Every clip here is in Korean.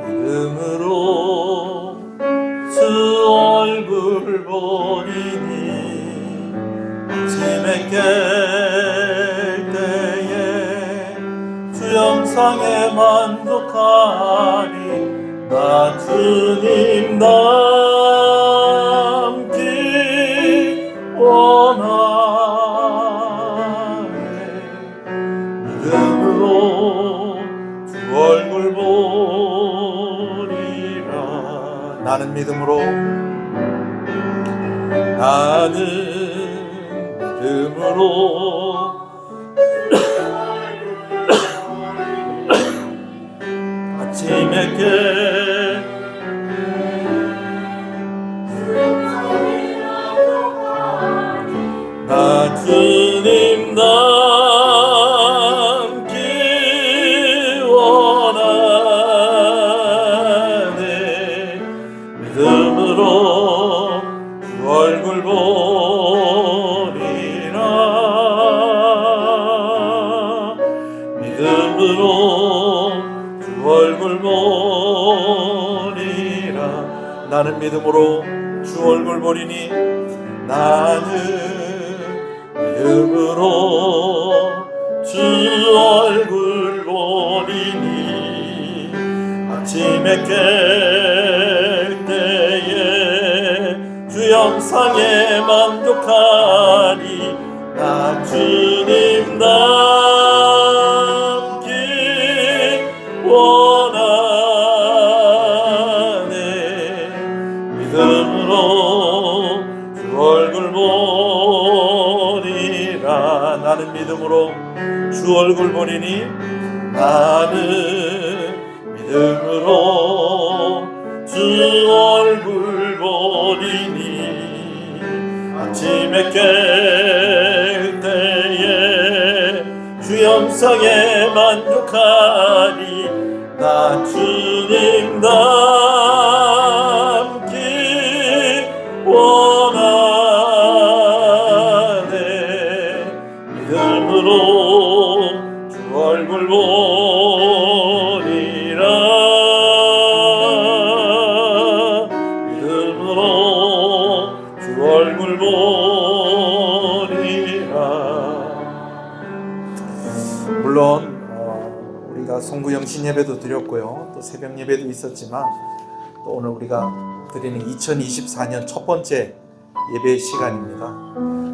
믿음으로 주 얼굴 보리니 아침에 깰 때에 주 영상에 만족하니 나 주님 닮기 원하네. 믿음으로 얼굴 보리라. 나는 믿음으로 아침에 나 주님 닮기 원하네. 믿음으로 주 얼굴 보리라. 믿음으로 주 얼굴 보리라. 나는 믿음으로 주 얼굴 보리니 나는 믿음으로 주 얼굴 보리니 아침에 깰 때에 주 영상에 만족하니 나 주님 닮기 원하네. 믿음으로 주 얼굴 보리라. 나는 믿음으로 주 얼굴 보리니 나는 믿음으로 주 얼굴 보리니 아침에 깰 때에 주 영상에 만족하니 나 주님 닮기 원하네. 믿음으로 주 얼굴 보리라. 믿음으로 주 얼굴 보리라. 물론 우리가 송구영신 예배도 드렸고요, 또 새벽 예배도 있었지만 또 오늘 우리가 드리는 2024년 첫 번째 예배 시간입니다.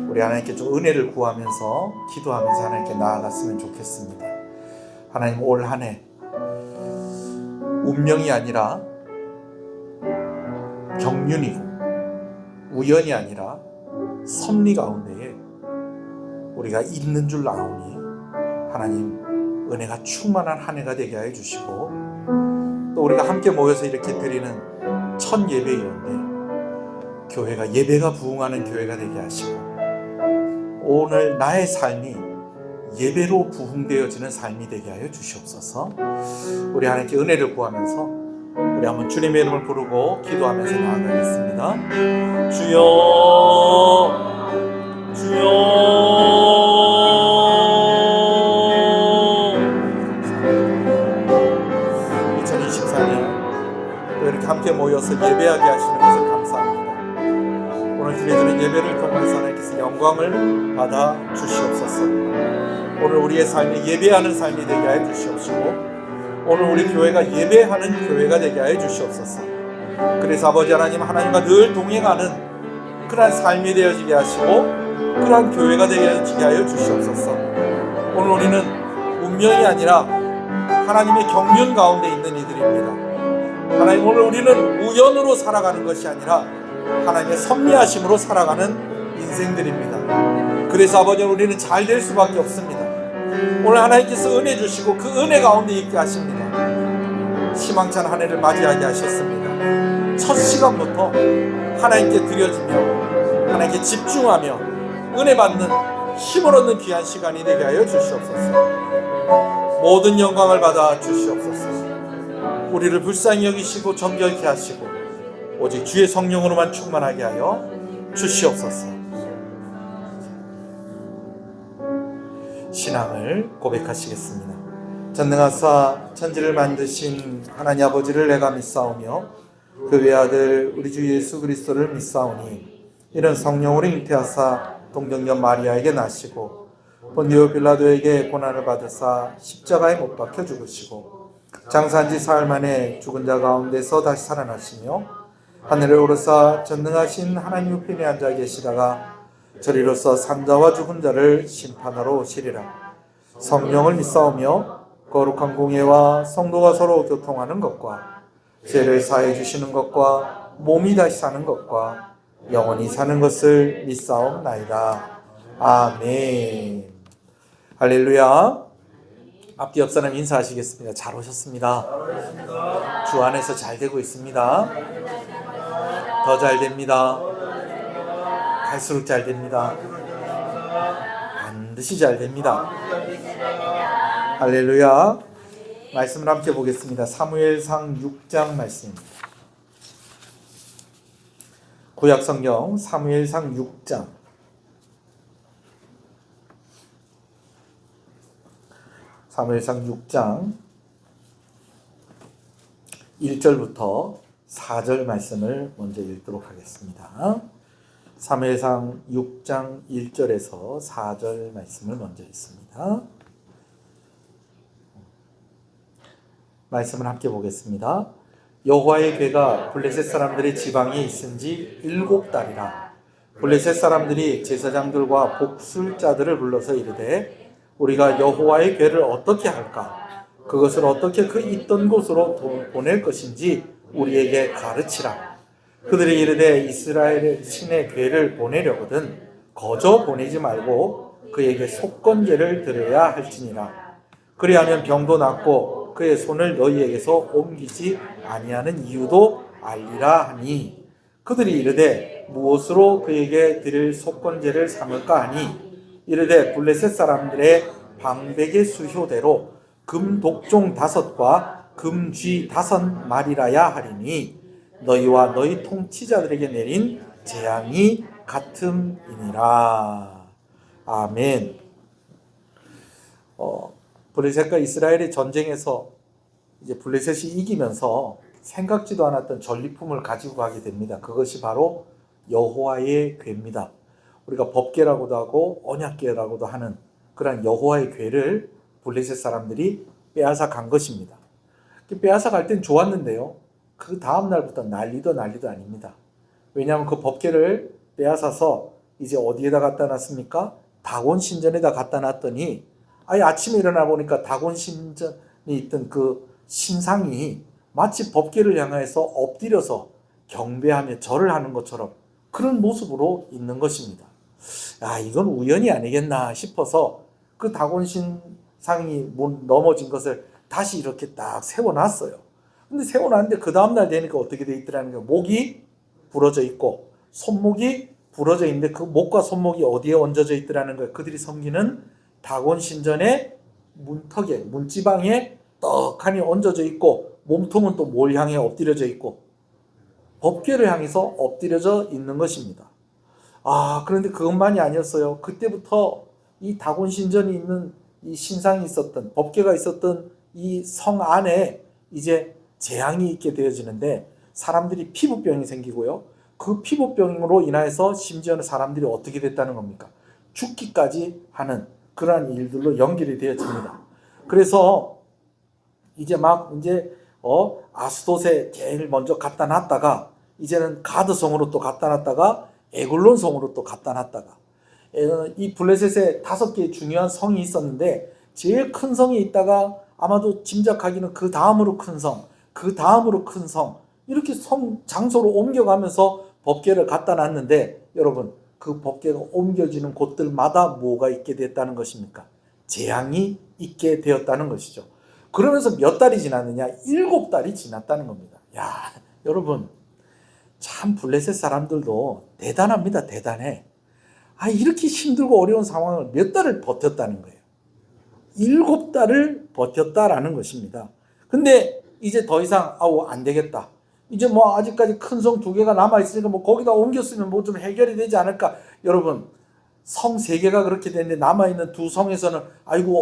우리 하나님께 좀 은혜를 구하면서 기도하면서 하나님께 나아갔으면 좋겠습니다. 하나님, 올 한 해 운명이 아니라 경륜이고 우연이 아니라 섭리 가운데에 우리가 있는 줄 아오니 하나님 은혜가 충만한 한 해가 되게 하여 주시고, 또 우리가 함께 모여서 이렇게 드리는 첫 예배였는데 교회가 예배가 부흥하는 교회가 되게 하시고, 오늘 나의 삶이 예배로 부흥되어지는 삶이 되게 하여 주시옵소서. 우리 하나님께 은혜를 구하면서 우리 한번 주님의 이름을 부르고 기도하면서 나아가겠습니다. 주여, 주여. 2024년 또 이렇게 함께 모여서 예배하게 하시는 것을 감사합니다. 오늘 드리는 예배를 통해서 하나님께서 영광을 받아 주시옵소서. 오늘 우리의 삶이 예배하는 삶이 되게 하여 주시옵시고, 오늘 우리 교회가 예배하는 교회가 되게 하여 주시옵소서. 그래서 아버지 하나님, 하나님과 늘 동행하는 그러한 삶이 되어지게 하시고 그러한 교회가 되게 하여 주시옵소서. 오늘 우리는 운명이 아니라 하나님의 경륜 가운데 있는 이들입니다. 하나님, 오늘 우리는 우연으로 살아가는 것이 아니라 하나님의 섭리하심으로 살아가는 인생들입니다. 그래서 아버지, 우리는 잘 될 수밖에 없습니다. 오늘 하나님께서 은혜 주시고 그 은혜 가운데 있게 하십니다. 희망찬 한 해를 맞이하게 하셨습니다. 첫 시간부터 하나님께 드려지며 하나님께 집중하며 은혜 받는 힘을 얻는 귀한 시간이 되게 하여 주시옵소서. 모든 영광을 받아 주시옵소서. 우리를 불쌍히 여기시고 정결케 하시고 오직 주의 성령으로만 충만하게 하여 주시옵소서. 신앙을 고백하시겠습니다. 전능하사 천지를 만드신 하나님 아버지를 내가 믿사오며 그 외아들 우리 주 예수 그리스도를 믿사오니 이는 성령으로 잉태하사 동정녀 마리아에게 나시고 본디오 빌라도에게 고난을 받으사 십자가에 못 박혀 죽으시고 장사한 지 사흘 만에 죽은 자 가운데서 다시 살아나시며 하늘에 오르사 전능하신 하나님 우편에 앉아 계시다가 저리로서 산자와 죽은 자를 심판하러 오시리라. 성령을 믿사오며 거룩한 공예와 성도가 서로 교통하는 것과 죄를 사해 주시는 것과 몸이 다시 사는 것과 영원히 사는 것을 믿사옵나이다. 아멘. 할렐루야. 앞뒤 옆 사람 인사하시겠습니다. 잘 오셨습니다. 주 안에서 잘 되고 있습니다. 더 잘 됩니다. 갈수록 잘 됩니다. 반드시 잘 됩니다. 할렐루야. 말씀을 함께 보겠습니다. 사무엘상 6장 말씀입니다. 구약성경 사무엘상 6장 사무엘상 6장 1절부터 4절 말씀을 먼저 읽도록 하겠습니다. 사무엘상 6장 1절에서 4절 말씀을 먼저 읽습니다. 말씀을 함께 보겠습니다. 여호와의 궤가 블레셋 사람들의 지방에 있은 지 7달이라. 블레셋 사람들이 제사장들과 복술자들을 불러서 이르되 우리가 여호와의 궤를 어떻게 할까? 그것을 어떻게 그 있던 곳으로 보낼 것인지 우리에게 가르치라. 그들이 이르되 이스라엘의 신의 궤를 보내려거든 거저 보내지 말고 그에게 속건제를 드려야 할지니라. 그리하면 병도 낫고 그의 손을 너희에게서 옮기지 아니하는 이유도 알리라 하니 그들이 이르되 무엇으로 그에게 드릴 속건제를 삼을까 하니 이르되 블레셋 사람들의 방백의 수효대로 금 독종 5과 금 쥐 5마리라야 하리니 너희와 너희 통치자들에게 내린 재앙이 같음이니라. 아멘. 블레셋과 이스라엘의 전쟁에서 이제 블레셋이 이기면서 생각지도 않았던 전리품을 가지고 가게 됩니다. 그것이 바로 여호와의 궤입니다. 우리가 법궤라고도 하고 언약궤라고도 하는 그런 여호와의 궤를 블레셋 사람들이 빼앗아 간 것입니다. 빼앗아 갈 땐 좋았는데요. 그 다음 날부터 난리도 아닙니다. 왜냐하면 그 법궤를 빼앗아서 이제 어디에다 갖다 놨습니까? 다곤 신전에다 갖다 놨더니 아침에 일어나 보니까 다곤 신전에 있던 그 신상이 마치 법궤를 향해서 엎드려서 경배하며 절을 하는 것처럼 그런 모습으로 있는 것입니다. 이건 우연이 아니겠나 싶어서 그 다곤 신상이 넘어진 것을 다시 이렇게 딱 세워놨어요. 근데 세워놨는데 그 다음날 되니까 어떻게 돼 있더라는 거예요. 목이 부러져 있고 손목이 부러져 있는데 그 목과 손목이 어디에 얹어져 있더라는 거예요. 그들이 섬기는 다곤 신전의 문턱에 문지방에 떡하니 얹어져 있고 몸통은 또 뭘 향해 엎드려져 있고 법궤를 향해서 엎드려져 있는 것입니다. 그런데 그것만이 아니었어요. 그때부터 이 다곤 신전이 있는 이 신상이 있었던 법궤가 있었던 이 성 안에 이제 재앙이 있게 되어지는데 사람들이 피부병이 생기고요. 그 피부병으로 인해서 심지어는 사람들이 어떻게 됐다는 겁니까? 죽기까지 하는 그러한 일들로 연결이 되어집니다. 그래서 이제 아스돗에 제일 먼저 갖다 놨다가 이제는 가드성으로 또 갖다 놨다가 에글론 성으로 또 갖다 놨다가 이 블레셋에 5개의 중요한 성이 있었는데 제일 큰 성이 있다가 아마도 짐작하기는 그 다음으로 큰 성, 그 다음으로 큰 성 이렇게 성 장소로 옮겨가면서 법궤를 갖다 놨는데 여러분 그 법궤가 옮겨지는 곳들마다 뭐가 있게 됐다는 것입니까? 재앙이 있게 되었다는 것이죠. 그러면서 몇 달이 지났느냐? 7달이 지났다는 겁니다. 여러분 참 블레셋 사람들도 대단합니다. 대단해. 이렇게 힘들고 어려운 상황을 몇 달을 버텼다는 거예요. 7달을 버텼다라는 것입니다. 근데 이제 더 이상 안 되겠다. 이제 아직까지 큰 성 2개가 남아있으니까 거기다 옮겼으면 좀 해결이 되지 않을까. 여러분 성 3개가 그렇게 됐는데 남아있는 2성에서는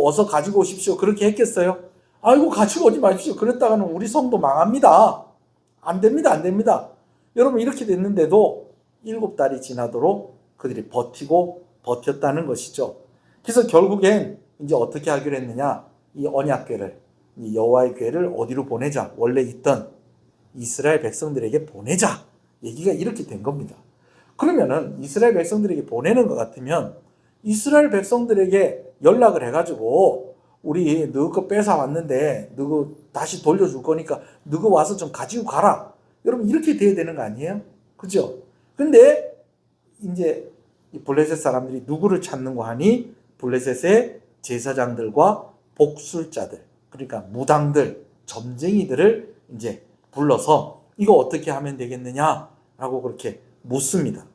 어서 가지고 오십시오 그렇게 했겠어요? 아이고 가지고 오지 마십시오. 그랬다가는 우리 성도 망합니다. 안 됩니다. 안 됩니다. 여러분 이렇게 됐는데도 7달이 지나도록 그들이 버텼다는 것이죠. 그래서 결국엔 이제 어떻게 하기로 했느냐? 이 언약궤를, 이 여호와의 궤를 어디로 보내자? 원래 있던 이스라엘 백성들에게 보내자. 얘기가 이렇게 된 겁니다. 그러면은 이스라엘 백성들에게 보내는 것 같으면 이스라엘 백성들에게 연락을 해가지고 우리 너희 거 뺏어 왔는데 너희 다시 돌려줄 거니까 너희 와서 좀 가지고 가라. 여러분 이렇게 돼야 되는 거 아니에요? 그죠? 근데 이제 이 블레셋 사람들이 누구를 찾는고 하니 블레셋의 제사장들과 복술자들, 그러니까 무당들, 점쟁이들을 이제 불러서 이거 어떻게 하면 되겠느냐라고 그렇게 묻습니다.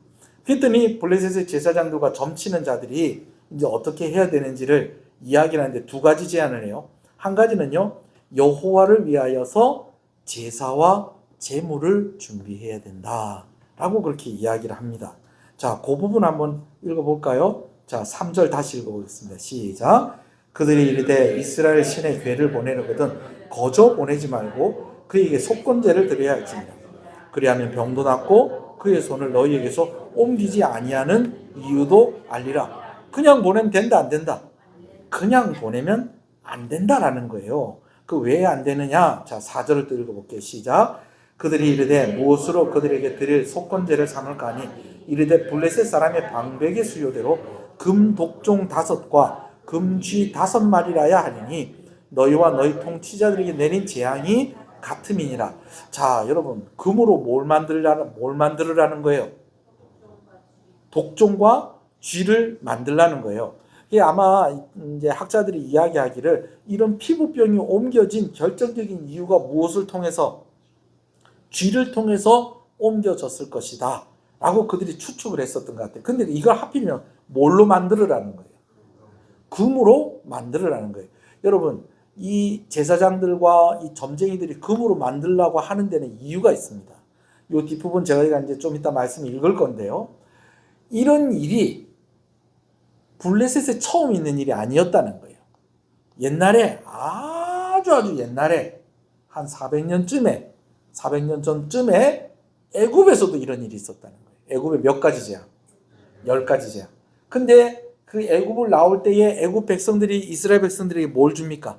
그랬더니 블레셋의 제사장들과 점치는 자들이 이제 어떻게 해야 되는지를 이야기를 하는데 두 가지 제안을 해요. 한 가지는요, 여호와를 위하여서 제사와 제물을 준비해야 된다라고 그렇게 이야기를 합니다. 자, 그 부분 한번 읽어볼까요? 자, 3절 다시 읽어보겠습니다. 시작. 그들이 이르되 이스라엘 신의 궤를 보내려거든 거저 보내지 말고 그에게 속건제를 드려야 할지니라. 그리하면 병도 낫고 그의 손을 너희에게서 옮기지 아니하는 이유도 알리라. 그냥 보내면 된다 안 된다? 그냥 보내면 안 된다라는 거예요. 그 왜 안 되느냐? 자, 4절을 또 읽어볼게요. 시작. 그들이 이르되 무엇으로 그들에게 드릴 속건제를 삼을까 하니 이르되 블레셋 사람의 방백의 수요대로 금 독종 5과 금쥐 5마리라야 하리니 너희와 너희 통치자들에게 내린 재앙이 같음이니라. 자, 여러분 금으로 뭘 만들으라는 거예요? 독종과 쥐를 만들라는 거예요. 이게 아마 이제 학자들이 이야기하기를 이런 피부병이 옮겨진 결정적인 이유가 무엇을 통해서? 쥐를 통해서 옮겨졌을 것이다 라고 그들이 추측을 했었던 것 같아요. 근데 이걸 하필이면 뭘로 만들으라는 거예요? 금으로 만들으라는 거예요. 여러분 이 제사장들과 이 점쟁이들이 금으로 만들려고 하는 데는 이유가 있습니다. 이 뒷부분 제가 이제 좀 이따 말씀 읽을 건데요. 이런 일이 블레셋에 처음 있는 일이 아니었다는 거예요. 옛날에 아주 옛날에 한 400년 전쯤에 애굽에서도 이런 일이 있었다는 거예요. 애굽에 몇 가지 재앙? 10가지 재앙. 근데 그 애굽을 나올 때에 애굽 백성들이 이스라엘 백성들에게 뭘 줍니까?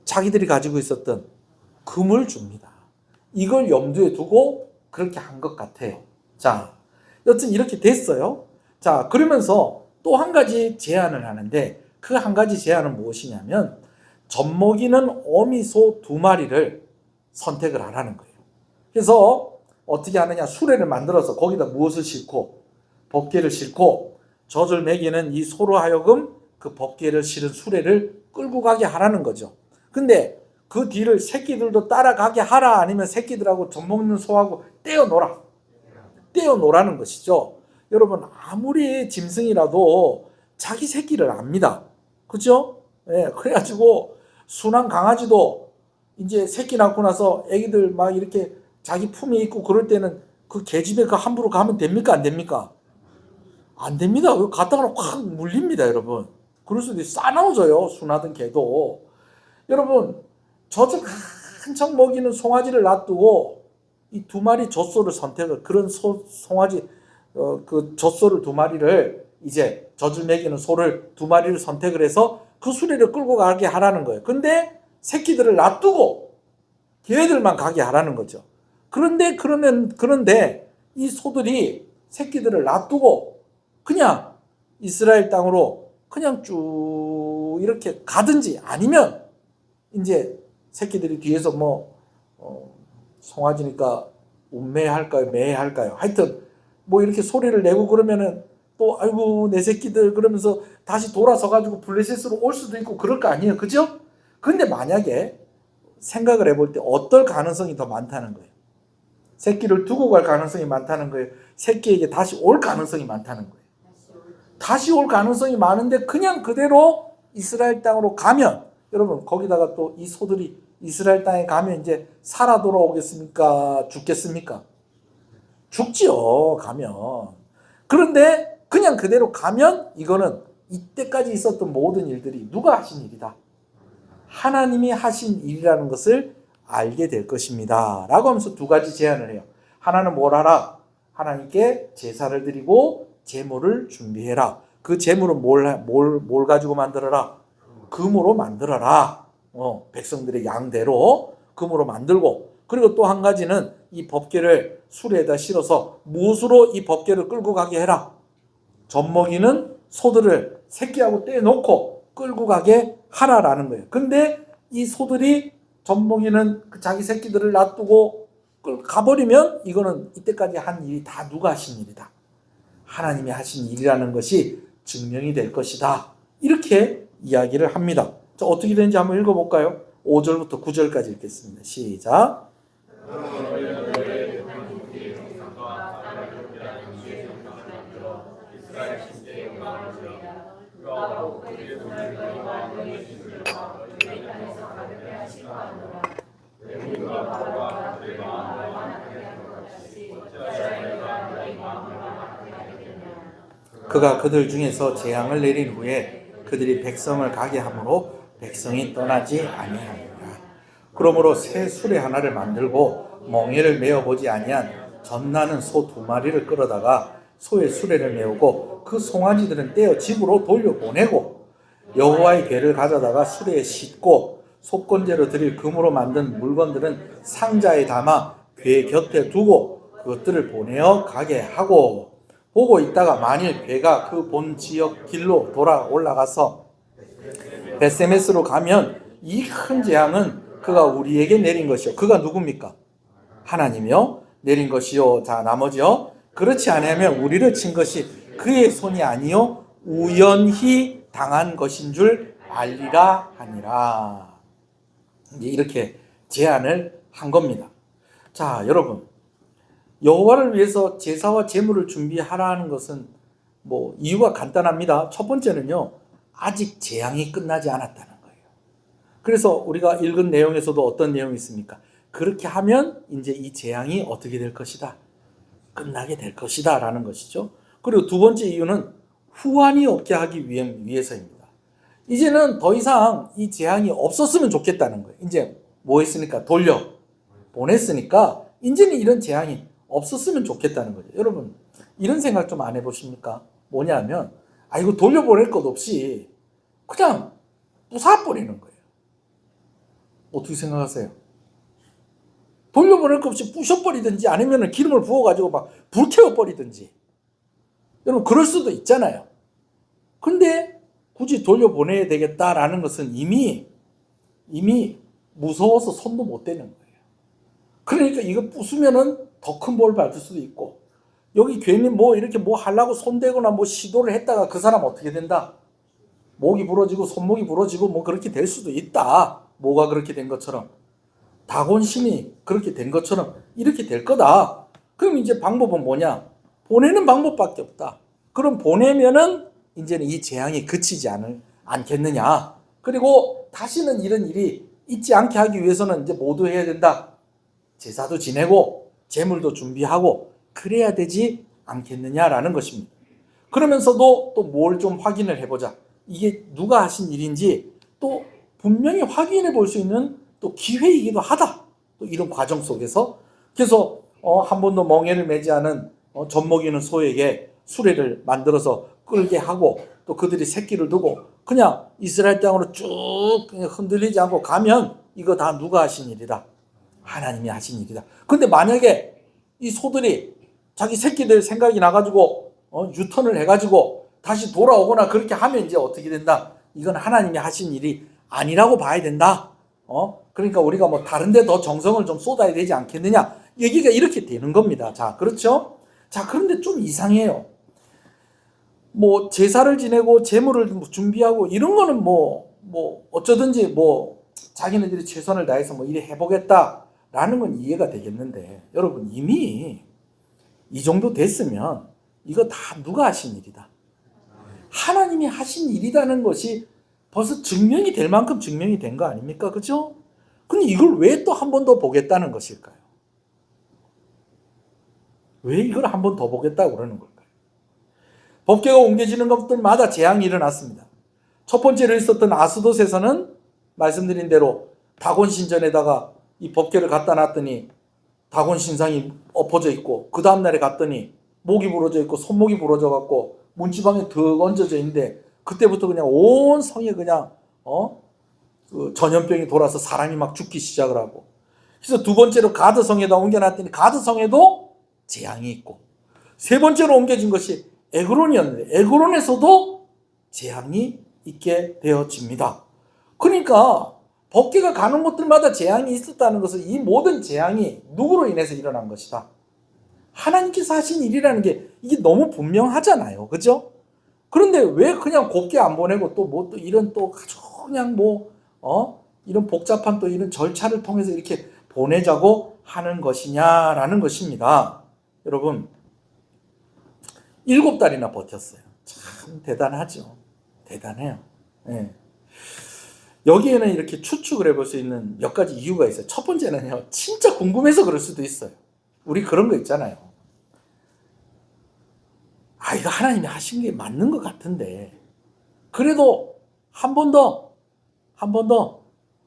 자기들이 가지고 있었던 금을 줍니다. 이걸 염두에 두고 그렇게 한 것 같아요. 자, 여튼 이렇게 됐어요. 자, 그러면서 또 한 가지 제안을 하는데 그 한 가지 제안은 무엇이냐면 젖먹이는 어미소 2마리를 선택을 하라는 거예요. 그래서 어떻게 하느냐? 수레를 만들어서 거기다 무엇을 싣고 법궤를 싣고 젖을 먹이는 이 소로 하여금 그 법궤를 실은 수레를 끌고 가게 하라는 거죠. 근데 그 뒤를 새끼들도 따라가게 하라, 아니면 새끼들하고 젖 먹는 소하고 떼어놓으라는 것이죠. 여러분 아무리 짐승이라도 자기 새끼를 압니다. 그렇죠? 예, 그래가지고 순한 강아지도 이제 새끼 낳고 나서 애기들 막 이렇게 자기 품에 있고 그럴 때는 그 개집에 그 함부로 가면 됩니까? 안 됩니까? 안 됩니다. 갔다가 확 물립니다, 여러분. 그럴 수도 있어요. 싸나워져요, 순하던 개도. 여러분, 젖을 한창 먹이는 송아지를 놔두고 이 2마리 젖소를 선택을, 그런 송아지, 그 젖소를 2마리를 이제 젖을 먹이는 소를 2마리를 선택을 해서 그 수레를 끌고 가게 하라는 거예요. 근데 새끼들을 놔두고 걔들만 가게 하라는 거죠. 그런데 이 소들이 새끼들을 놔두고 그냥 이스라엘 땅으로 그냥 쭉 이렇게 가든지, 아니면 이제 새끼들이 뒤에서 송아지니까 운매할까요, 매할까요? 하여튼 뭐 이렇게 소리를 내고 그러면은 또 아이고 내 새끼들 그러면서 다시 돌아서 가지고 블레셋으로 올 수도 있고 그럴 거 아니에요, 그죠? 근데 만약에 생각을 해볼 때 어떨 가능성이 더 많다는 거예요? 새끼를 두고 갈 가능성이 많다는 거예요? 새끼에게 다시 올 가능성이 많다는 거예요? 다시 올 가능성이 많은데 그냥 그대로 이스라엘 땅으로 가면, 여러분 거기다가 또 이 소들이 이스라엘 땅에 가면 이제 살아 돌아오겠습니까? 죽겠습니까? 죽지요, 가면. 그런데 그냥 그대로 가면 이거는 이때까지 있었던 모든 일들이 누가 하신 일이다? 하나님이 하신 일이라는 것을 알게 될 것입니다. 라고 하면서 두 가지 제안을 해요. 하나는 뭘 하라? 하나님께 제사를 드리고 제물을 준비해라. 그 제물은 뭘 가지고 만들어라? 금으로 만들어라. 백성들의 양대로 금으로 만들고, 그리고 또 한 가지는 이 법궤를 수레에다 실어서 무엇으로 이 법궤를 끌고 가게 해라. 젖먹이는 소들을 새끼하고 떼놓고 끌고 가게 하라라는 거예요. 근데 이 소들이 젖먹이는 자기 새끼들을 놔두고 가버리면 이거는 이때까지 한 일이 다 누가 하신 일이다. 하나님이 하신 일이라는 것이 증명이 될 것이다. 이렇게 이야기를 합니다. 자, 어떻게 되는지 한번 읽어볼까요? 5절부터 9절까지 읽겠습니다. 시작. 그가 그들 중에서 재앙을 내린 후에 그들이 백성을 가게 하므로 백성이 떠나지 아니하니라. 그러므로 새 수레 하나를 만들고 멍에를 메어보지 아니한 젖나는 소 2마리를 끌어다가 소의 수레를 메우고 그 송아지들은 떼어 집으로 돌려보내고 여호와의 궤를 가져다가 수레에 싣고 속건제로 드릴 금으로 만든 물건들은 상자에 담아 궤 곁에 두고 그것들을 보내어 가게 하고, 보고 있다가 만일 궤가 그 본 지역 길로 돌아 올라가서 베세메스로 가면 이 큰 재앙은 그가 우리에게 내린 것이요. 그가 누굽니까? 하나님이요. 내린 것이요. 자, 나머지요. 그렇지 않으면 우리를 친 것이 그의 손이 아니요 우연히 당한 것인 줄 알리라 하니라. 이렇게 제안을 한 겁니다. 자, 여러분, 여호와를 위해서 제사와 제물을 준비하라는 것은 뭐 이유가 간단합니다. 첫 번째는요, 아직 재앙이 끝나지 않았다는 거예요. 그래서 우리가 읽은 내용에서도 어떤 내용이 있습니까? 그렇게 하면 이제 이 재앙이 어떻게 될 것이다? 끝나게 될 것이다 라는 것이죠. 그리고 두 번째 이유는 후환이 없게 하기 위해서입니다. 이제는 더 이상 이 재앙이 없었으면 좋겠다는 거예요. 이제 뭐 했으니까? 돌려 보냈으니까 이제는 이런 재앙이 없었으면 좋겠다는 거죠. 여러분, 이런 생각 좀 안 해보십니까? 뭐냐면, 이거 돌려보낼 것 없이 그냥 부숴버리는 거예요. 어떻게 생각하세요? 돌려보낼 것 없이 부셔버리든지 아니면 기름을 부어가지고 막 불태워버리든지. 여러분, 그럴 수도 있잖아요. 근데 굳이 돌려보내야 되겠다라는 것은 이미 무서워서 손도 못 대는 거예요. 그러니까 이거 부수면은 더 큰 벌 받을 수도 있고, 여기 괜히 뭐 이렇게 뭐 하려고 손대거나 뭐 시도를 했다가 그 사람 어떻게 된다? 목이 부러지고 손목이 부러지고 뭐 그렇게 될 수도 있다. 뭐가 그렇게 된 것처럼, 다곤신이 그렇게 된 것처럼 이렇게 될 거다. 그럼 이제 방법은 뭐냐? 보내는 방법밖에 없다. 그럼 보내면은 이제는 이 재앙이 그치지 않겠느냐. 그리고 다시는 이런 일이 있지 않게 하기 위해서는 이제 모두 해야 된다. 제사도 지내고 제물도 준비하고 그래야 되지 않겠느냐라는 것입니다. 그러면서도 또 뭘 좀 확인을 해보자. 이게 누가 하신 일인지 또 분명히 확인해 볼 수 있는 또 기회이기도 하다. 또 이런 과정 속에서. 그래서 한 번도 멍에를 매지 않은 젖먹이는 소에게 수레를 만들어서 끌게 하고, 또 그들이 새끼를 두고 그냥 이스라엘 땅으로 쭉 흔들리지 않고 가면 이거 다 누가 하신 일이다? 하나님이 하신 일이다. 근데 만약에 이 소들이 자기 새끼들 생각이 나가지고 유턴을 해가지고 다시 돌아오거나 그렇게 하면 이제 어떻게 된다? 이건 하나님이 하신 일이 아니라고 봐야 된다. 그러니까 우리가 뭐 다른데 더 정성을 좀 쏟아야 되지 않겠느냐? 얘기가 이렇게 되는 겁니다. 자, 그렇죠? 자, 그런데 좀 이상해요. 뭐 제사를 지내고 제물을 준비하고 이런 거는 뭐 어쩌든지 뭐 자기네들이 최선을 다해서 뭐 이래 해보겠다라는 건 이해가 되겠는데, 여러분, 이미 이 정도 됐으면 이거 다 누가 하신 일이다? 하나님이 하신 일이라는 것이 벌써 증명이 될 만큼 증명이 된 거 아닙니까? 그죠? 근데 이걸 왜 또 한 번 더 보겠다는 것일까요? 왜 이걸 한 번 더 보겠다고 그러는 걸까요? 법궤가 옮겨지는 것들마다 재앙이 일어났습니다. 첫 번째로 있었던 아스돗에서는 말씀드린 대로 다곤 신전에다가 이 법궤를 갖다 놨더니 다곤 신상이 엎어져 있고, 그 다음날에 갔더니 목이 부러져 있고 손목이 부러져 갖고 문지방에 더 얹어져 있는데, 그때부터 그냥 온 성에 그냥 그 전염병이 돌아서 사람이 막 죽기 시작을 하고, 그래서 두 번째로 가드성에다 옮겨놨더니 가드성에도 재앙이 있고, 세 번째로 옮겨진 것이 에그론이었는데 에그론에서도 재앙이 있게 되어집니다. 그러니까 법궤가 가는 곳들마다 재앙이 있었다는 것은 이 모든 재앙이 누구로 인해서 일어난 것이다. 하나님께서 하신 일이라는 게 이게 너무 분명하잖아요. 그죠? 그런데 왜 그냥 곱게 안 보내고 또 뭐 또 이런 또 아주 그냥 이런 복잡한 또 이런 절차를 통해서 이렇게 보내자고 하는 것이냐라는 것입니다. 여러분, 7달이나 버텼어요. 참 대단하죠. 대단해요. 네. 여기에는 이렇게 추측을 해볼 수 있는 몇 가지 이유가 있어요. 첫 번째는요, 진짜 궁금해서 그럴 수도 있어요. 우리 그런 거 있잖아요. 이거 하나님이 하신 게 맞는 것 같은데, 그래도 한 번 더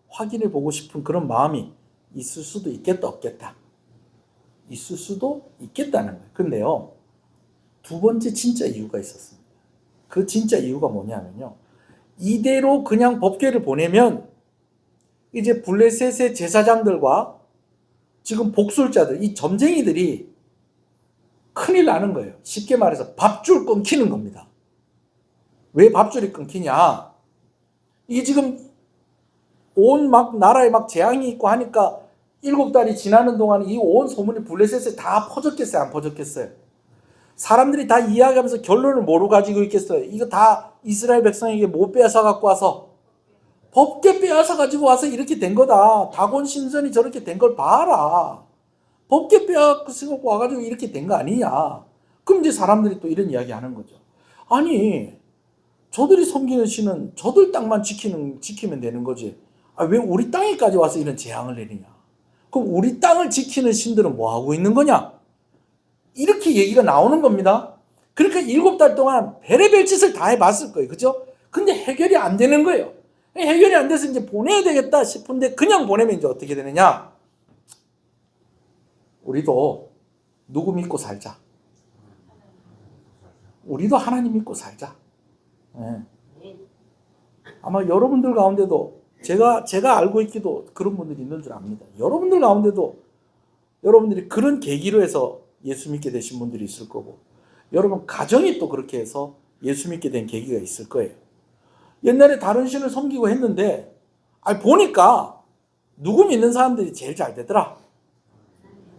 확인해 보고 싶은 그런 마음이 있을 수도 있겠다, 없겠다. 있을 수도 있겠다는 거예요. 근데요, 두 번째 진짜 이유가 있었습니다. 그 진짜 이유가 뭐냐면요, 이대로 그냥 법궤를 보내면 이제 블레셋의 제사장들과 지금 복술자들, 이 점쟁이들이 큰일 나는 거예요. 쉽게 말해서 밥줄 끊기는 겁니다. 왜 밥줄이 끊기냐? 이게 지금 온 막 나라에 막 재앙이 있고 하니까 7달이 지나는 동안 이 온 소문이 블레셋에 다 퍼졌겠어요? 안 퍼졌겠어요? 사람들이 다 이야기하면서 결론을 뭐로 가지고 있겠어요? 이거 다 이스라엘 백성에게 못 빼앗아 갖고 와서, 법궤 빼앗아 가지고 와서 이렇게 된 거다. 다곤 신전이 저렇게 된 걸 봐라. 법궤 빼앗아 갖고 와가지고 이렇게 된 거 아니냐. 그럼 이제 사람들이 또 이런 이야기 하는 거죠. 아니, 저들이 섬기는 신은 저들 땅만 지키면 되는 거지. 왜 우리 땅에까지 와서 이런 재앙을 내리냐. 그럼 우리 땅을 지키는 신들은 뭐 하고 있는 거냐? 이렇게 얘기가 나오는 겁니다. 그러니까 7달 동안 별의별 짓을 다 해봤을 거예요. 그죠? 근데 해결이 안 되는 거예요. 해결이 안 돼서 이제 보내야 되겠다 싶은데, 그냥 보내면 이제 어떻게 되느냐? 우리도 누구 믿고 살자. 우리도 하나님 믿고 살자. 네. 아마 여러분들 가운데도 제가 알고 있기도 그런 분들이 있는 줄 압니다. 여러분들 가운데도 여러분들이 그런 계기로 해서 예수 믿게 되신 분들이 있을 거고, 여러분 가정이 또 그렇게 해서 예수 믿게 된 계기가 있을 거예요. 옛날에 다른 신을 섬기고 했는데 보니까 누구 믿는 사람들이 제일 잘 되더라.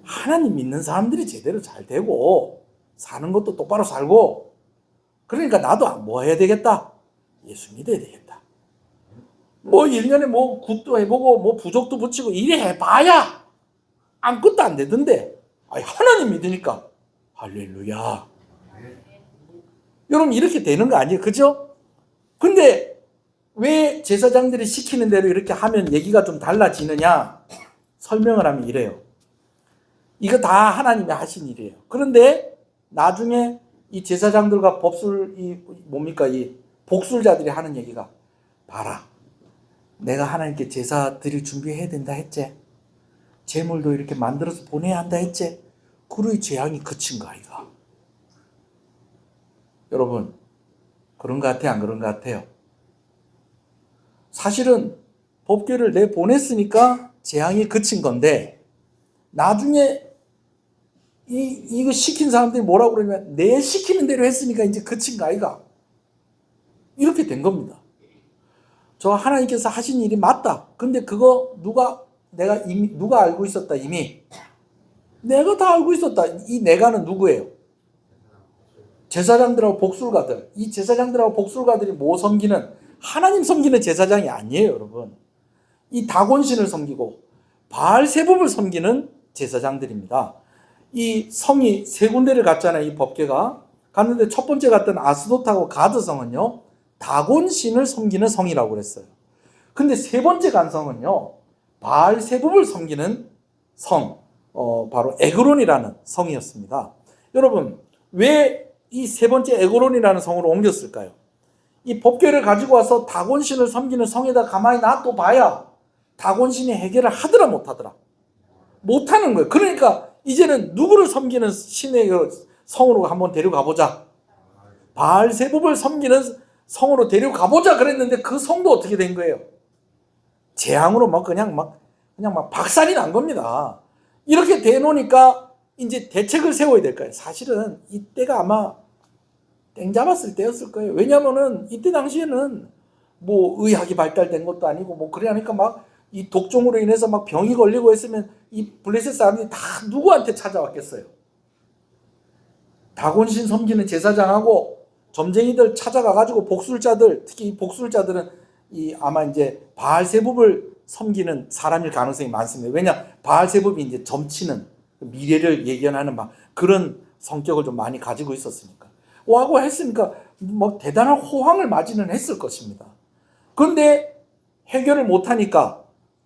하나님 믿는 사람들이 제대로 잘 되고 사는 것도 똑바로 살고, 그러니까 나도 뭐 해야 되겠다? 예수 믿어야 되겠다. 1년에 굿도 해보고 부족도 붙이고 이래 해봐야 아무것도 안 되던데, 하나님 믿으니까 할렐루야. 여러분 이렇게 되는 거 아니에요? 그죠? 근데 왜 제사장들이 시키는 대로 이렇게 하면 얘기가 좀 달라지느냐? 설명을 하면 이래요. 이거 다 하나님이 하신 일이에요. 그런데 나중에 이 제사장들과 이 복술자들이 하는 얘기가, 봐라, 내가 하나님께 제사 드릴 준비해야 된다 했지. 제물도 이렇게 만들어서 보내야 한다 했지. 그러니 재앙이 그친 거 아이가. 여러분 그런 것 같아요? 안 그런 것 같아요? 사실은 법궤를 내보냈으니까 재앙이 그친 건데, 나중에 이거 시킨 사람들이 뭐라고 그러냐면, 내 시키는 대로 했으니까 이제 그친 거 아이가. 이렇게 된 겁니다. 저 하나님께서 하신 일이 맞다. 근데 그거 누가 알고 있었다? 이미 내가 다 알고 있었다. 이 내가는 누구예요? 제사장들하고 복술가들. 이 제사장들하고 복술가들이 뭐 섬기는, 하나님 섬기는 제사장이 아니에요, 여러분. 이 다곤신을 섬기고 바알세붑을 섬기는 제사장들입니다. 이 성이 세 군데를 갔잖아요. 이 법궤가 갔는데, 첫 번째 갔던 아스돗하고 가드성은요, 다곤신을 섬기는 성이라고 그랬어요. 근데 세 번째 간 성은요, 바알세붑을 섬기는 성, 바로 에그론이라는 성이었습니다. 여러분 왜 이 세 번째 에그론이라는 성으로 옮겼을까요? 이 법궤를 가지고 와서 다곤신을 섬기는 성에다 가만히 놔둬봐야 다곤신이 해결을 하더라 못하더라. 못하는 거예요. 그러니까 이제는 누구를 섬기는 신의 성으로 한번 데려가 보자. 바알세붑을 섬기는 성으로 데려가 보자 그랬는데 그 성도 어떻게 된 거예요? 재앙으로 그냥 박살이 난 겁니다. 이렇게 대놓으니까 이제 대책을 세워야 될 거예요. 사실은 이때가 아마 땡 잡았을 때였을 거예요. 왜냐면은 이때 당시에는 뭐 의학이 발달된 것도 아니고 뭐 그러니까 막 이 독종으로 인해서 막 병이 걸리고 했으면 이 블레셋 사람들이 다 누구한테 찾아왔겠어요? 다곤신 섬기는 제사장하고 점쟁이들 찾아가가지고 복술자들, 특히 이 복술자들은 아마 이제 바알세붑을 섬기는 사람일 가능성이 많습니다. 왜냐 바알세붑이 이제 점치는 미래를 예견하는 막 그런 성격을 좀 많이 가지고 있었으니까. 와고 했으니까 뭐 대단한 호황을 맞이는 했을 것입니다. 그런데 해결을 못하니까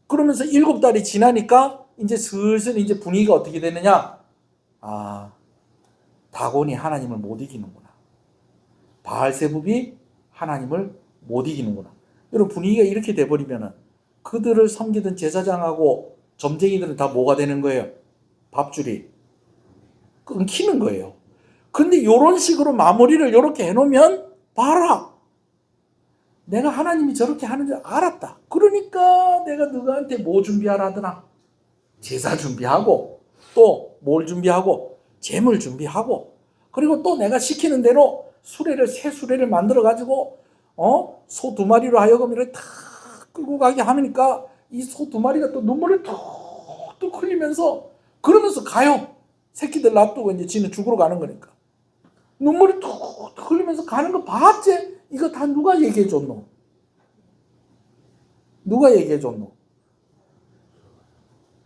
그러면서 7달이 지나니까 이제 슬슬 이제 분위기가 어떻게 되느냐? 다곤이 하나님을 못 이기는구나. 바알세붑이 하나님을 못 이기는구나. 여러분 분위기가 이렇게 돼버리면은 그들을 섬기던 제사장하고 점쟁이들은 다 뭐가 되는 거예요? 밥줄이 끊기는 거예요. 근데 이런 식으로 마무리를 이렇게 해놓으면 봐라. 내가 하나님이 저렇게 하는 줄 알았다. 그러니까 내가 너희한테 뭐 준비하라 하더나? 제사 준비하고 또 뭘 준비하고 제물 준비하고 그리고 또 내가 시키는 대로 새 수레를 만들어 가지고 소 2마리로 하여금 이렇게 탁 끌고 가게 하니까 이 소 2마리가 또 눈물을 툭툭 흘리면서 그러면서 가요. 새끼들 놔두고 이제 지는 죽으러 가는 거니까. 눈물이 툭툭 흘리면서 가는 거 봤지? 이거 다 누가 얘기해 줬노? 누가 얘기해 줬노?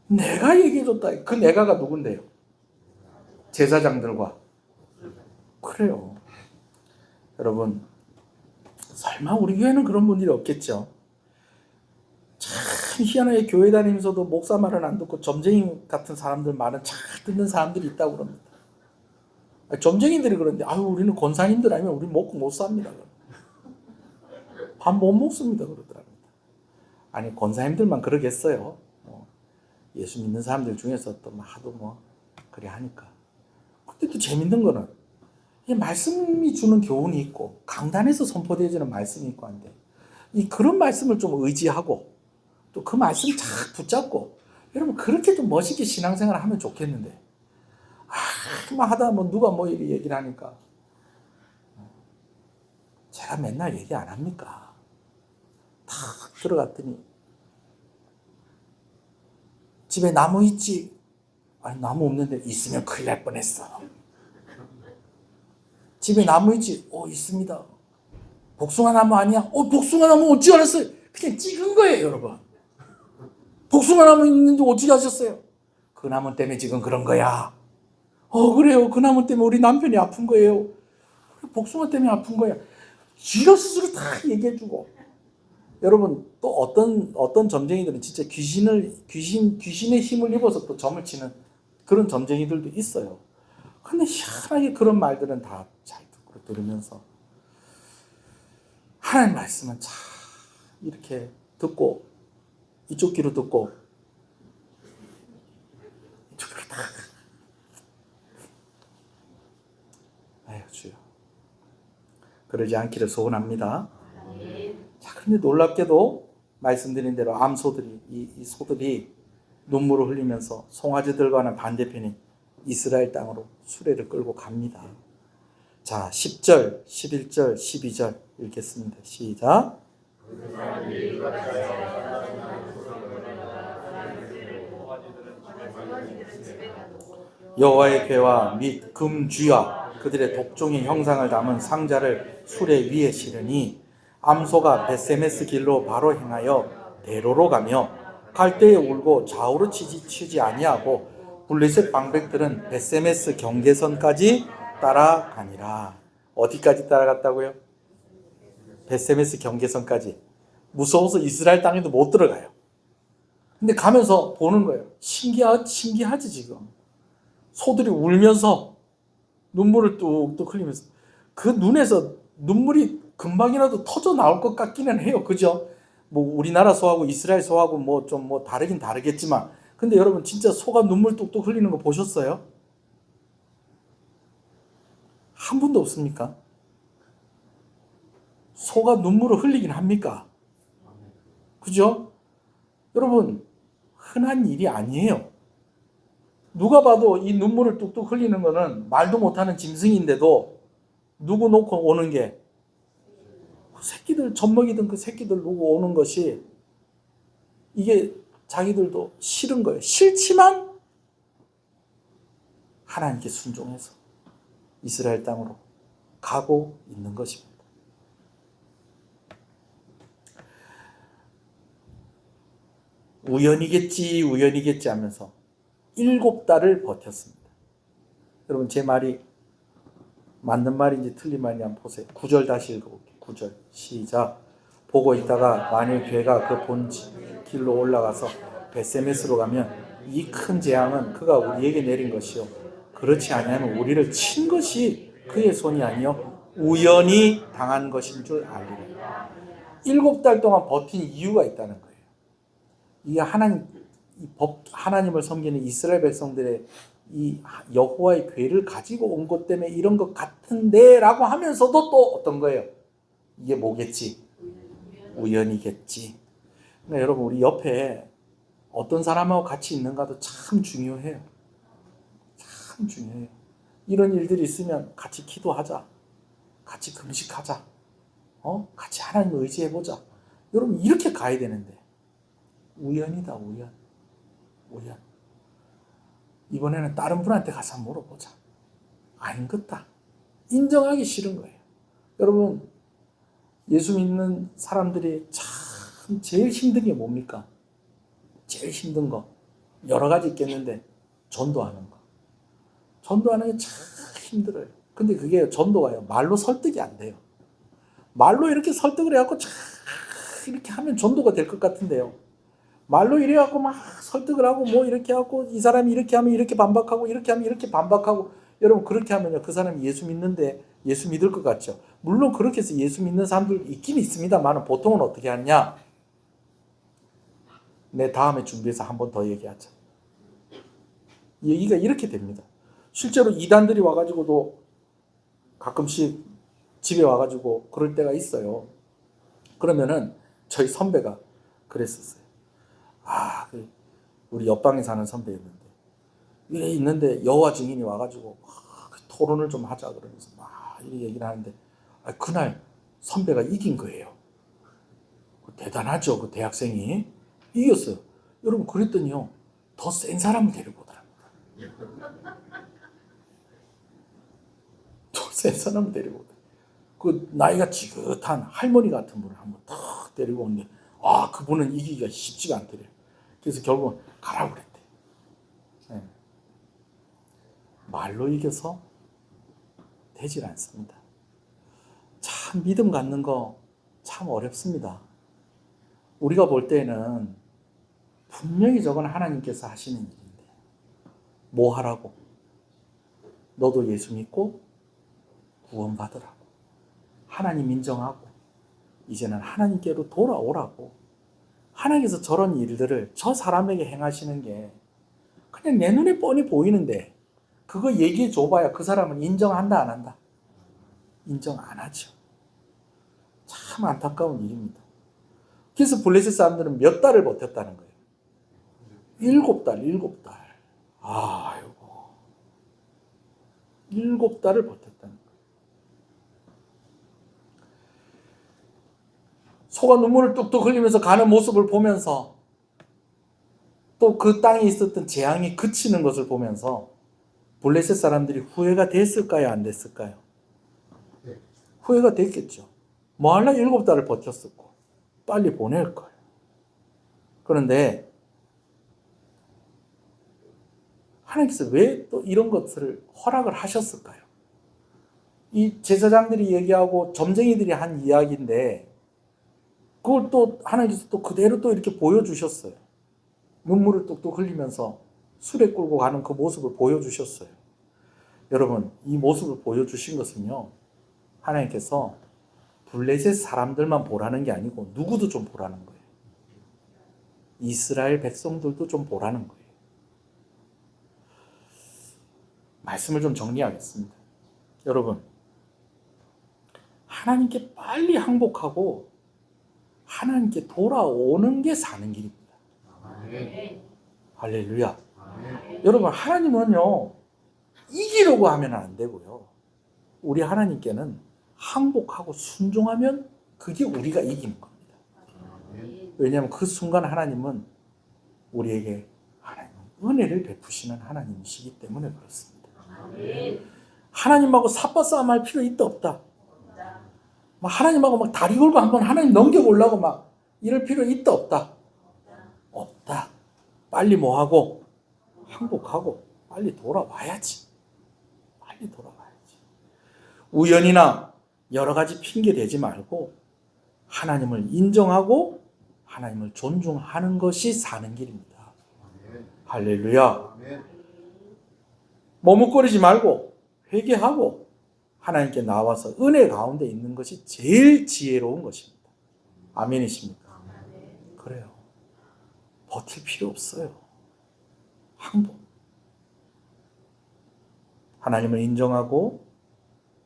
내가 얘기해 줬다. 그 내가가 누군데요? 제사장들과. 그래요. 여러분, 설마 우리 교회는 그런 분들이 없겠죠? 참 희한하게 교회 다니면서도 목사 말은 안 듣고 점쟁이 같은 사람들 말은 잘 듣는 사람들이 있다고 그럽니다. 점쟁이들이 그러는데 우리는 권사님들 아니면 우리 먹고 못 삽니다. 밥 못 먹습니다 그러더랍니다. 아니 권사님들만 그러겠어요. 예수 믿는 사람들 중에서 또 하도 그래 하니까. 근데 또 재밌는 거는 이 말씀이 주는 교훈이 있고 강단에서 선포되어지는 말씀이 있고 한데 그런 말씀을 좀 의지하고 또 그 말씀 잘 붙잡고 여러분 그렇게 좀 멋있게 신앙생활을 하면 좋겠는데 하다 누가 이렇게 얘기를 하니까 제가 맨날 얘기 안 합니까? 탁 들어갔더니 집에 나무 있지? 아니 나무 없는데 있으면 큰일 날 뻔했어. 집에 나무 있지? 있습니다. 복숭아 나무 아니야? 복숭아 나무 어찌 알았어요? 그냥 찍은 거예요 여러분. 복숭아 나무 있는지 어찌 아셨어요? 그 나무 때문에 지금 그런 거야. 그래요. 그 나무 때문에 우리 남편이 아픈 거예요. 복숭아 때문에 아픈 거야. 지가 스스로 다 얘기해주고. 여러분 또 어떤 점쟁이들은 진짜 귀신의 힘을 입어서 또 점을 치는 그런 점쟁이들도 있어요. 근데 희한하게 그런 말들은 다 잘 듣고 들으면서 하나님 말씀은 참 이렇게 듣고 이쪽 귀로 듣고 이쪽 귀로 다 주여 그러지 않기를 소원합니다. 자, 그런데 놀랍게도 말씀드린 대로 암소들이 이 소들이 눈물을 흘리면서 송아지들과는 반대편인 이스라엘 땅으로 수레를 끌고 갑니다. 자, 10절, 11절, 12절 읽겠습니다. 시작. 여호와의 궤와 및 금쥐와 그들의 독종의 형상을 담은 상자를 수레 위에 실으니 암소가 벳세메스 길로 바로 행하여 대로로 가며 갈대에 울고 좌우로 치지 아니하고 블레셋 방백들은 벳세메스 경계선까지 따라가니라. 어디까지 따라갔다고요? 벳세메스 경계선까지. 무서워서 이스라엘 땅에도 못 들어가요. 근데 가면서 보는 거예요. 신기하지 지금. 소들이 울면서 눈물을 뚝뚝 흘리면서 그 눈에서 눈물이 금방이라도 터져 나올 것 같기는 해요. 그죠? 뭐 우리나라 소하고 이스라엘 소하고 뭐 좀 뭐 다르긴 다르겠지만, 근데 여러분 진짜 소가 눈물 뚝뚝 흘리는 거 보셨어요? 한 번도 없습니까? 소가 눈물을 흘리긴 합니까? 그죠? 여러분, 흔한 일이 아니에요. 누가 봐도 이 눈물을 뚝뚝 흘리는 거는 말도 못하는 짐승인데도 누구 놓고 오는 게 그 새끼들, 젖먹이던 그 새끼들 놓고 오는 것이 이게 자기들도 싫은 거예요. 싫지만 하나님께 순종해서 이스라엘 땅으로 가고 있는 것입니다. 우연이겠지 하면서 7달을 버텼습니다. 여러분 제 말이 맞는 말인지 틀린 말인지 한번 보세요. 9절 다시 읽어볼게요. 9절 시작. 보고 있다가 만일 괴가 그 본 길로 올라가서 베세메스로 가면 이 큰 재앙은 그가 우리에게 내린 것이요 그렇지 아니하면 우리를 친 것이 그의 손이 아니요 우연히 당한 것인 줄 알리라. 7달 동안 버틴 이유가 있다는 거예요. 이게 하나님을 섬기는 이스라엘 백성들의 이 여호와의 괴를 가지고 온 것 때문에 이런 것 같은데 라고 하면서도 또 어떤 거예요? 이게 뭐겠지? 우연이겠지. 그러니까 여러분 우리 옆에 어떤 사람하고 같이 있는가도 참 중요해요. 참 중요해요. 이런 일들이 있으면 같이 기도하자. 같이 금식하자. 같이 하나님을 의지해보자. 여러분 이렇게 가야 되는데 우연이다. 우연. 이번에는 다른 분한테 가서 물어보자. 아닌 것다. 인정하기 싫은 거예요. 여러분 예수 믿는 사람들이 참 제일 힘든 게 뭡니까? 제일 힘든 거 여러 가지 있겠는데 전도하는 거. 전도하는 게 참 힘들어요. 근데 그게 전도가요. 말로 설득이 안 돼요. 말로 이렇게 설득을 해갖고 참 이렇게 하면 전도가 될 것 같은데요. 말로 이래갖고 막 설득을 하고 뭐 이렇게 하고 이 사람이 이렇게 하면 이렇게 반박하고 이렇게 하면 이렇게 반박하고 여러분 그렇게 하면요 그 사람이 예수 믿는데 예수 믿을 것 같죠. 물론 그렇게 해서 예수 믿는 사람들 있긴 있습니다만 보통은 어떻게 하냐. 내 다음에 준비해서 한 번 더 얘기하자. 얘기가 이렇게 됩니다. 실제로 이단들이 와가지고도 가끔씩 집에 와가지고 그럴 때가 있어요. 그러면은 저희 선배가 그랬었어요. 우리 옆방에 사는 선배였는데 이래 있는데 여호와 증인이 와가지고 토론을 좀 하자 그러면서 막 이렇게 얘기를 하는데 그날 선배가 이긴 거예요. 대단하죠. 그 대학생이 이겼어요. 여러분 그랬더니요 더 센 사람을 데리고 오더랍니다. 더 센 사람을 데리고 오더랍니다. 그 나이가 지긋한 할머니 같은 분을 한번 탁 데리고 오는데 그분은 이기기가 쉽지가 않더래요. 그래서 결국은 가라고 그랬대. 네. 말로 이겨서 되질 않습니다. 참 믿음 갖는 거 참 어렵습니다. 우리가 볼 때는 분명히 저건 하나님께서 하시는 일인데 뭐 하라고? 너도 예수 믿고 구원받으라고. 하나님 인정하고 이제는 하나님께로 돌아오라고. 하나님께서 저런 일들을 저 사람에게 행하시는 게 그냥 내 눈에 뻔히 보이는데 그거 얘기해 줘봐야 그 사람은 인정한다 안 한다? 인정 안 하죠. 참 안타까운 일입니다. 그래서 블레셋 사람들은 몇 달을 버텼다는 거예요. 7달. 아이고. 7달을 버텼다는 거예요. 소가 눈물을 뚝뚝 흘리면서 가는 모습을 보면서 또 그 땅에 있었던 재앙이 그치는 것을 보면서 블레셋 사람들이 후회가 됐을까요? 안 됐을까요? 후회가 됐겠죠. 뭐 할라 7달을 버텼었고 빨리 보낼 거예요. 그런데 하나님께서 왜 또 이런 것들을 허락을 하셨을까요? 이 제사장들이 얘기하고 점쟁이들이 한 이야기인데 그걸 또 하나님께서 또 그대로 또 이렇게 보여주셨어요. 눈물을 뚝뚝 흘리면서 수레 끌고 가는 그 모습을 보여주셨어요. 여러분 이 모습을 보여주신 것은요 하나님께서 블레셋 사람들만 보라는 게 아니고 누구도 좀 보라는 거예요. 이스라엘 백성들도 좀 보라는 거예요. 말씀을 좀 정리하겠습니다. 여러분, 하나님께 빨리 항복하고 하나님께 돌아오는 게 사는 길입니다. 할렐루야. 여러분, 하나님은요, 이기려고 하면 안 되고요. 우리 하나님께는 항복하고 순종하면 그게 우리가 이기는 겁니다. 왜냐하면 그 순간 하나님은 우리에게 은혜를 베푸시는 하나님이시기 때문에 그렇습니다. 하나님하고 삿바싸움 할 필요 있다 없다. 하나님하고 막 다리 걸고 한번 하나님 넘겨보려고 막 이럴 필요 있다 없다. 없다. 빨리 뭐하고 항복하고 빨리 돌아와야지. 빨리 돌아와야지. 우연이나 여러 가지 핑계 대지 말고 하나님을 인정하고 하나님을 존중하는 것이 사는 길입니다. 할렐루야. 머뭇거리지 말고 회개하고 하나님께 나와서 은혜 가운데 있는 것이 제일 지혜로운 것입니다. 아멘이십니까? 그래요. 버틸 필요 없어요. 항복. 하나님을 인정하고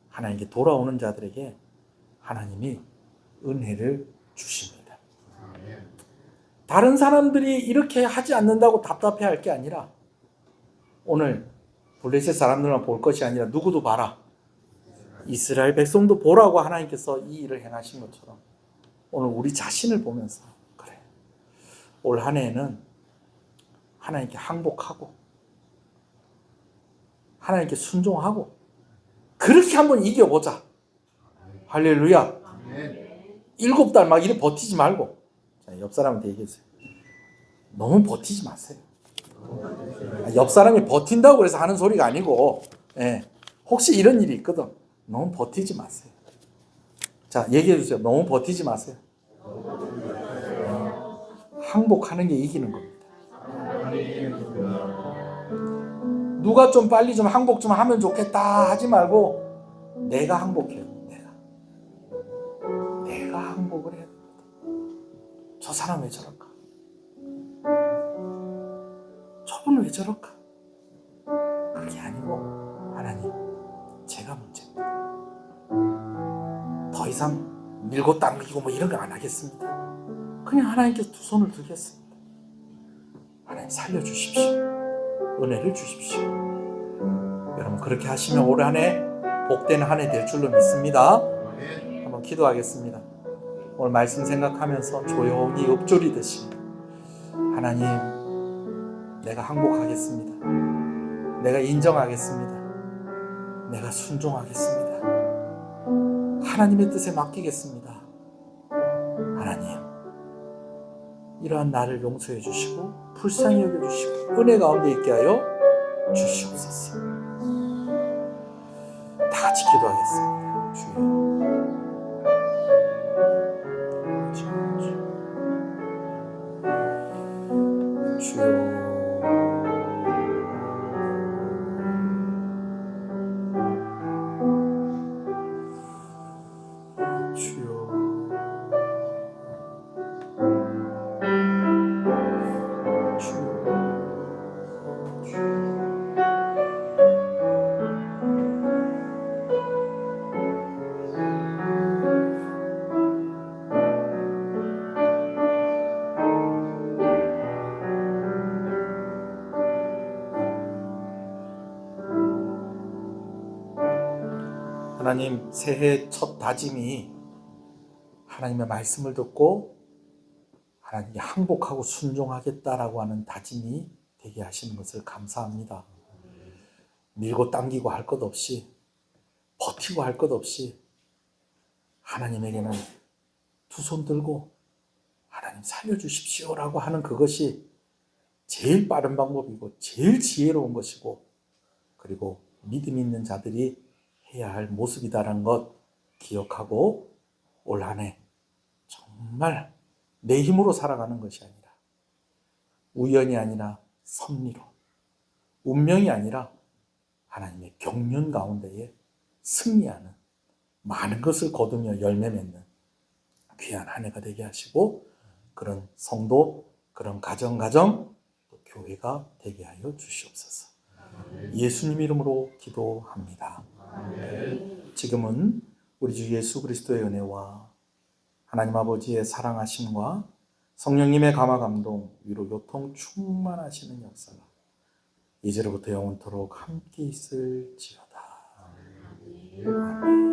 하나님께 돌아오는 자들에게 하나님이 은혜를 주십니다. 다른 사람들이 이렇게 하지 않는다고 답답해할 게 아니라 오늘 블레셋 사람들만 볼 것이 아니라 누구도 봐라. 이스라엘 백성도 보라고 하나님께서 이 일을 행하신 것처럼 오늘 우리 자신을 보면서 그래. 올 한 해에는 하나님께 항복하고 하나님께 순종하고 그렇게 한번 이겨보자. 할렐루야. 7달 막 이렇게 버티지 말고 자, 옆 사람한테 얘기해주세요. 너무 버티지 마세요. 옆 사람이 버틴다고 그래서 하는 소리가 아니고 혹시 이런 일이 있거든. 너무 버티지 마세요. 자, 얘기해주세요. 너무 버티지 마세요. 항복하는 게 이기는 겁니다. 누가 좀 빨리 좀 항복 좀 하면 좋겠다 하지 말고 내가 항복해요. 내가 항복을 해야 됩니다. 저 사람 왜 저럴까? 저분은 왜 저럴까? 그게 아니고 하나님, 제가 문제입니다. 더 이상 밀고 당기고 뭐 이런 거 안 하겠습니다. 그냥 하나님께 두 손을 들겠습니다. 하나님 살려주십시오. 은혜를 주십시오. 여러분 그렇게 하시면 올 한 해 복된 한 해 될 줄로 믿습니다. 한번 기도하겠습니다. 오늘 말씀 생각하면서 조용히 읊조리듯이 하나님, 내가 항복하겠습니다. 내가 인정하겠습니다. 내가 순종하겠습니다. 하나님의 뜻에 맡기겠습니다. 하나님, 이러한 나를 용서해 주시고 불쌍히 여겨주시고 은혜 가운데 있게 하여 주시옵소서. 다 같이 기도하겠습니다. 주여, 주여. 하나님, 새해 첫 다짐이 하나님의 말씀을 듣고 하나님께 항복하고 순종하겠다라고 하는 다짐이 되게 하시는 것을 감사합니다. 밀고 당기고 할 것 없이 버티고 할 것 없이 하나님에게는 두 손 들고 하나님 살려주십시오라고 하는 그것이 제일 빠른 방법이고 제일 지혜로운 것이고 그리고 믿음 있는 자들이 해야 할 모습이다라는 것 기억하고 올 한 해 정말 내 힘으로 살아가는 것이 아니라 우연이 아니라 섭리로 운명이 아니라 하나님의 경륜 가운데에 승리하는 많은 것을 거두며 열매 맺는 귀한 한 해가 되게 하시고 그런 성도, 그런 가정, 또 교회가 되게 하여 주시옵소서. 예수님 이름으로 기도합니다. 지금은 우리 주 예수 그리스도의 은혜와 하나님 아버지의 사랑하심과 성령님의 감화 감동, 위로 교통 충만하시는 역사가 이제로부터 영원토록 함께 있을지어다. 아멘.